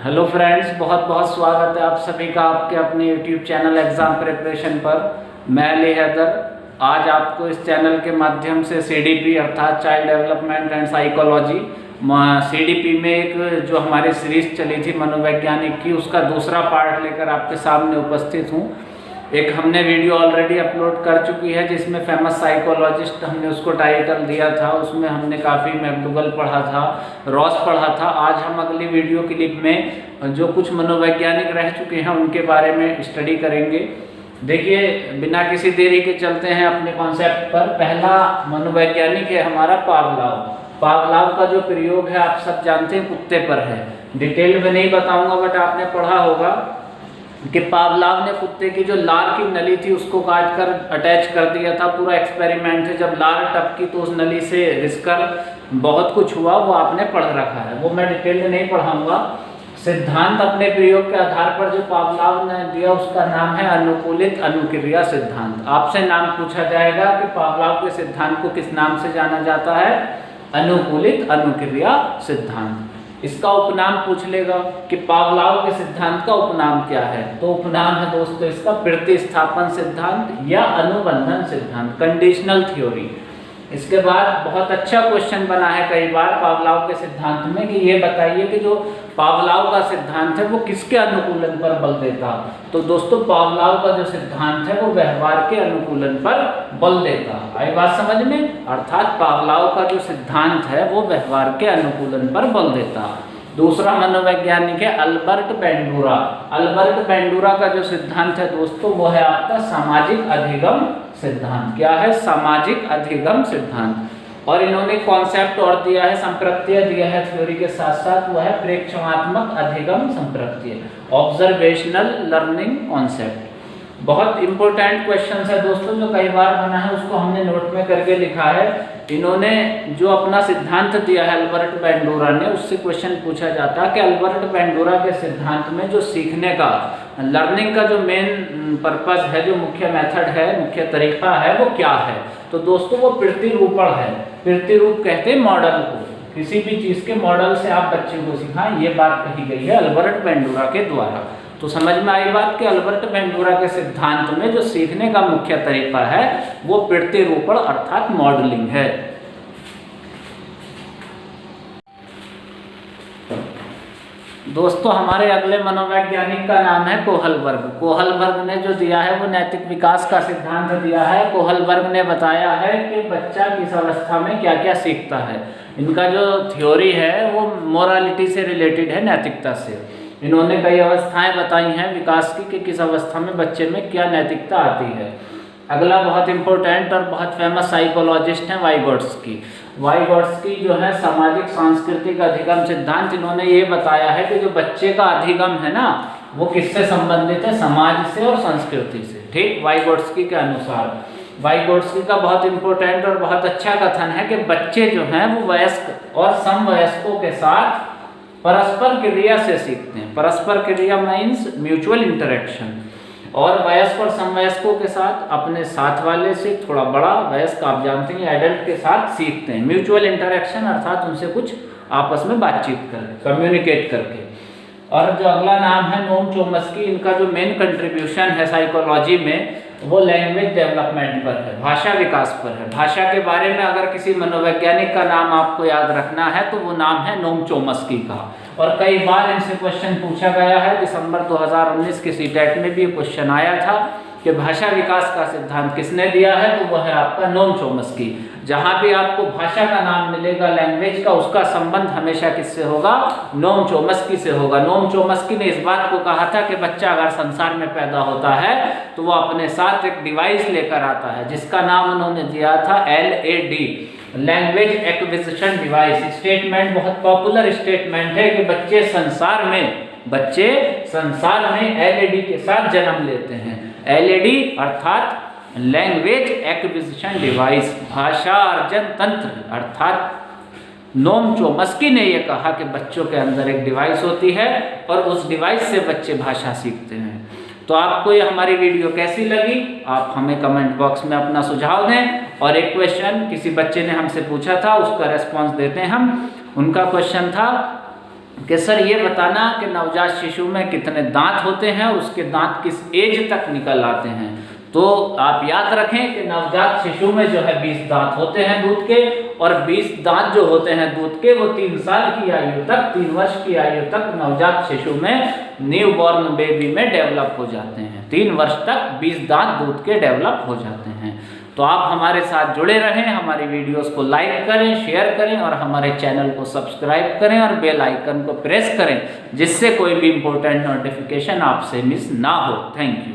Hello friends, बहुत बहुत स्वागत है आप सभी का आपके अपने यूट्यूब चैनल एग्ज़ाम प्रिपरेशन पर। मैं अली हैदर आज आपको इस चैनल के माध्यम से सीडीपी अर्थात child development and psychology CDP में एक जो हमारी सीरीज चली थी मनोवैज्ञानिक की, उसका दूसरा पार्ट लेकर आपके सामने उपस्थित हूँ। एक हमने वीडियो ऑलरेडी अपलोड कर चुकी है जिसमें फेमस साइकोलॉजिस्ट हमने उसको टाइटल दिया था। उसमें हमने काफ़ी मैकडूगल पढ़ा था, रॉस पढ़ा था। आज हम अगली वीडियो क्लिप में जो कुछ मनोवैज्ञानिक रह चुके हैं उनके बारे में स्टडी करेंगे। देखिए, बिना किसी देरी के चलते हैं अपने कॉन्सेप्ट पर। पहला मनोवैज्ञानिक है हमारा पावलोव। पावलोव का जो प्रयोग है आप सब जानते हैं, कुत्ते पर है। डिटेल में नहीं बताऊंगा, बट आपने पढ़ा होगा कि पावलोव ने कुत्ते की जो लार की नली थी उसको काट कर अटैच कर दिया था। पूरा एक्सपेरिमेंट है, जब लार टपकी तो उस नली से रिसकर बहुत कुछ हुआ, वो आपने पढ़ रखा है, वो मैं डिटेल में नहीं पढ़ाऊंगा। सिद्धांत अपने प्रयोग के आधार पर जो पावलोव ने दिया उसका नाम है अनुकूलित अनुक्रिया सिद्धांत। आपसे नाम पूछा जाएगा कि पावलोव के सिद्धांत को किस नाम से जाना जाता है? अनुकूलित अनुक्रिया सिद्धांत। इसका उपनाम पूछ लेगा कि पावलोव के सिद्धांत का उपनाम क्या है, तो उपनाम है दोस्तों इसका प्रतिस्थापन सिद्धांत या अनुबंधन सिद्धांत, कंडीशनल थ्योरी। इसके बाद बहुत अच्छा क्वेश्चन बना है कई बार पावलोव के सिद्धांत में कि ये बताइए कि जो पावलोव का सिद्धांत है वो किसके अनुकूलन पर बल देता। तो दोस्तों, पावलोव का जो सिद्धांत है वो व्यवहार के अनुकूलन पर बल देता। आई बात समझ में? अर्थात पावलोव का जो सिद्धांत है वो व्यवहार के अनुकूलन पर बल देता। दूसरा मनोवैज्ञानिक है अल्बर्ट बेंडूरा। अल्बर्ट बेंडूरा का जो सिद्धांत है दोस्तों वो है आपका सामाजिक अधिगम सिद्धांत। क्या है? सामाजिक अधिगम सिद्धांत। और इन्होंने कॉन्सेप्ट और दिया है, संप्रत्यय दिया है थ्योरी के साथ साथ, वो है प्रेक्षणात्मक अधिगम संप्रत्यय, ऑब्जर्वेशनल लर्निंग कॉन्सेप्ट। बहुत इंपॉर्टेंट क्वेश्चन है दोस्तों, जो कई बार बना है, उसको हमने नोट में करके लिखा है। इन्होंने जो अपना सिद्धांत दिया है अल्बर्ट बेंडूरा ने, उससे क्वेश्चन पूछा जाता है कि अल्बर्ट बेंडूरा के सिद्धांत में जो सीखने का, लर्निंग का जो मेन पर्पस है, जो मुख्य मेथड है, मुख्य तरीका है, वो क्या है? तो दोस्तों वो प्रतिरूपण है। प्रतिरूप कहते हैं मॉडल को, किसी भी चीज के मॉडल से आप बच्चे को सिखाएं, ये बात कही गई है अल्बर्ट बेंडूरा के द्वारा। तो समझ में आई बात कि अल्बर्ट बेंडूरा के सिद्धांत में जो सीखने का मुख्य तरीका है वो प्रतिरूपण अर्थात मॉडलिंग है। दोस्तों, हमारे अगले मनोवैज्ञानिक का नाम है कोहलबर्ग। कोहलबर्ग ने जो दिया है वो नैतिक विकास का सिद्धांत दिया है। कोहलबर्ग ने बताया है कि बच्चा किस अवस्था में क्या क्या सीखता है। इनका जो थ्योरी है वो मोरालिटी से रिलेटेड है, नैतिकता से। इन्होंने कई अवस्थाएं बताई हैं विकास की कि किस अवस्था में बच्चे में क्या नैतिकता आती है। अगला बहुत इंपॉर्टेंट और बहुत फेमस साइकोलॉजिस्ट हैं वाइगोट्स्की। वाइगोट्स्की जो है सामाजिक सांस्कृतिक अधिगम सिद्धांत, इन्होंने ये बताया है कि जो बच्चे का अधिगम है ना, वो किससे संबंधित है? समाज से और संस्कृति से। ठीक, वाइगोट्स्की के अनुसार। वाइगोट्स्की का बहुत इंपॉर्टेंट और बहुत अच्छा कथन है कि बच्चे जो हैं वो वयस्क और समवयस्कों के साथ परस्पर क्रिया से सीखते हैं। परस्पर क्रिया मीन्स म्यूचुअल इंटरेक्शन। और वयस्क और समवयस्कों के साथ अपने साथ वाले से, थोड़ा बड़ा वयस्क आप जानते हैं एडल्ट के साथ सीखते हैं। म्यूचुअल इंटरेक्शन अर्थात उनसे कुछ आपस में बातचीत करके, कम्युनिकेट करके। और जो अगला नाम है नोम चोम्स्की। इनका जो मेन कंट्रीब्यूशन है साइकोलॉजी में वो लैंग्वेज डेवलपमेंट पर है, भाषा विकास पर है। भाषा के बारे में अगर किसी मनोवैज्ञानिक का नाम आपको याद रखना है तो वो नाम है नोम चोम्स्की का। और कई बार इनसे क्वेश्चन पूछा गया है। दिसंबर 2019 के सीटेट में भी ये क्वेश्चन आया था कि भाषा विकास का सिद्धांत किसने दिया है, तो वह है आपका नोम चोम्स्की। जहाँ भी आपको भाषा का नाम मिलेगा, लैंग्वेज का, उसका संबंध हमेशा किससे होगा? नोम चोम्स्की से होगा। नोम चोम्स्की ने इस बात को कहा था कि बच्चा अगर संसार में पैदा होता है तो वो अपने साथ एक डिवाइस लेकर आता है, जिसका नाम उन्होंने दिया था LAD, language acquisition device. Statement बहुत पॉपुलर स्टेटमेंट है कि बच्चे संसार में LAD के साथ जन्म लेते हैं। LAD अर्थात लैंग्वेज एक्विजिशन डिवाइस, भाषा अर्जन तंत्र। अर्थात नोम चोम्स्की ने यह कहा कि बच्चों के अंदर एक डिवाइस होती है और उस डिवाइस से बच्चे भाषा सीखते हैं। तो आपको ये हमारी वीडियो कैसी लगी, आप हमें कमेंट बॉक्स में अपना सुझाव दें। और एक क्वेश्चन किसी बच्चे ने हमसे पूछा था, उसका रेस्पॉन्स देते हैं हम। उनका क्वेश्चन था कि सर ये बताना कि नवजात शिशु में कितने दांत होते हैं और उसके दांत किस एज तक निकल आते हैं। तो आप याद रखें कि नवजात शिशु में जो है 20 दांत होते हैं दूध के, और 20 दांत जो होते हैं दूध के वो 3 साल की आयु तक, 3 वर्ष की आयु तक नवजात शिशु में, न्यू बॉर्न बेबी में डेवलप हो जाते हैं। 3 वर्ष तक 20 दांत दूध के डेवलप हो जाते हैं। तो आप हमारे साथ जुड़े रहें, हमारी वीडियोस को लाइक करें, शेयर करें और हमारे चैनल को सब्सक्राइब करें और बेल आइकन को प्रेस करें, जिससे कोई भी इम्पोर्टेंट नोटिफिकेशन आपसे मिस ना हो। Thank you.